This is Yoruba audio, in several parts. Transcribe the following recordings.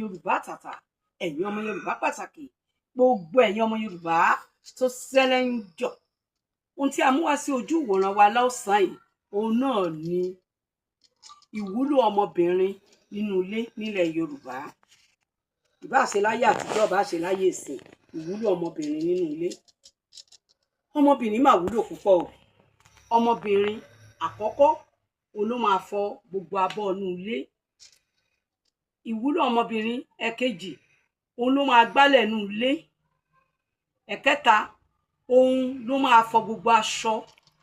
Yorùbá tàtà, ẹ̀yin ọmọ Yorùbá pàtàkì, gbogbo ẹ̀yin ọmọ Yorùbá tó ṣẹlẹ̀ ń jọ. Ohun tí a mú wá sí ojú ìwòran wa lọ́sàn-án yìí, òun náà ni ìwúlò ọmọbìnrin nínú ilé nílẹ̀ Yorùbá. Ìbá ṣe láyé àtijọ́, bá ṣe láyé ìsìn, ìwúlò ọmọbìnrin nínú ilé. Ọmọbìnrin máa wúlò púpọ̀ o. Ọmọbìnrin àkọ́kọ́, òun ló máa fọ gbogbo abọ́ inú ilé. Ìwúlò ọmọbìnrin ẹ̀kejì, òun ló máa gbálẹ̀ inú ilé. Ẹ̀kẹta, òun ló máa fọ gbogbo aṣọ,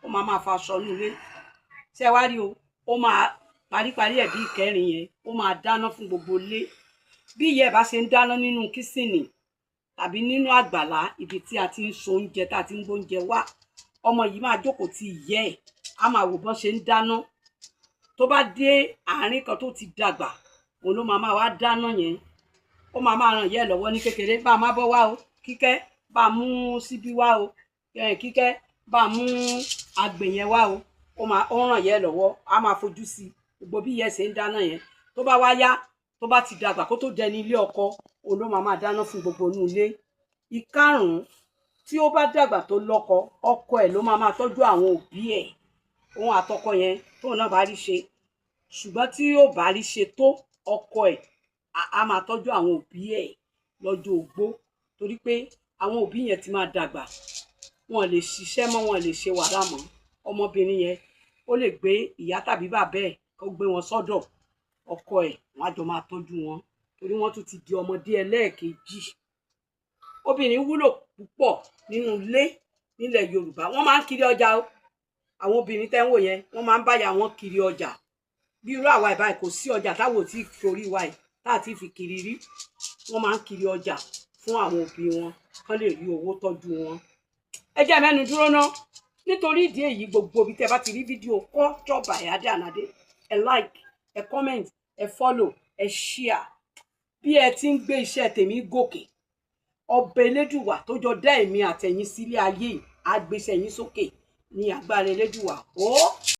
ó máa fọ aṣọ inú ilé. Ṣé wá rí o, ó máa paríparí ẹ̀ bí ìkẹrin yẹn, ó máa dáná fún gbogbo ilé. Bí ìyá ẹ̀ bá ṣe ń dáná nínú kísìnì tàbí nínú àgbàlá ibi tí a ti ń so oúnjẹ, tá a ti ń gbóúnjẹ wá, ọmọ yìí máa jókòó ti ìyá ẹ̀, á máa wò bọ́n ṣe ń dáná. Tó bá dé àárín kan tó ti dàgbà, òun ló máa wá dáná yẹn. Ó máa ràn ìyá ẹ̀ lọ́wọ́ ní kékeré, bá má bọ́ wá o, Kíkẹ́ bá mú síbí wá o, Kíkẹ́ bá mú agbè yẹn wá o. Ó ràn ìyá ẹ̀ lọ́wọ́, á máa fojú sí gbogbo bí ìyá ẹ̀ ṣe ń dáná yẹn. Tó bá wá yá, tó bá ti dàgbà kó tó dẹni ilé ọkọ, òun ló máa dáná fún gbogbo inú ilé. Ìkarùn-ún, tí ó bá dàgbà tó lọ́kọ, ọkọ ẹ̀ ló máa tọ́jú àwọn òbí ẹ̀, òun àtọkọ yẹn tóun náà bá rí ṣe. Ṣùgbọ́n tí yóò bá rí ṣe tó, ọkọ ẹ̀ á máa tọ́jú àwọn òbí ẹ̀ lọ́jọ́ ogbó, torí pé àwọn òbí yẹn ti máa dàgbà, wọn lè ṣiṣẹ́ mọ́, wọn lè ṣe wàhálà mọ́. Ọmọbìnrin yẹn ó lè gbé ìyá tàbí bàbá ẹ̀ kó gbé wọn sọ́dọ̀ ọkọ ẹ̀, wọn á jọ máa tọ́jú wọn, torí wọ́n tún ti di ọmọdé ẹlẹ́ẹ̀kejì. Obìnrin wúlò púpọ̀ nínú ilé nílẹ̀ Yorùbá. Wọ́n máa ń kiri ọjà o. Àwọn obìnrin tẹ́ ń wò yẹn, wọ́n máa ń báyà wọn kiri ọjà. Bí irú àwa ìbáyìí, kò sí ọjà táwọn ò tí forí wa yìí tá àti fi kiri rí. Wọ́n máa ń kiri ọjà fún àwọn òbí wọn kán lè rí owó tọ́jú wọn. Ẹ jẹ́ mẹ́nu dúró ná. Nítorí ìdí èyí, gbogbo ibi tẹ́ bá ti rí fídíò Culture by Ade Anade, ẹ like, ẹ comment, ẹ follow, ẹ share. Bí ẹ ti ń gbé iṣẹ́ tèmi gòkè, ọba Elédùwà tó jọ dá èmi àtẹ̀yin sílé ayé, á gbéṣẹ́ yín sókè ní agbára Elédùwà.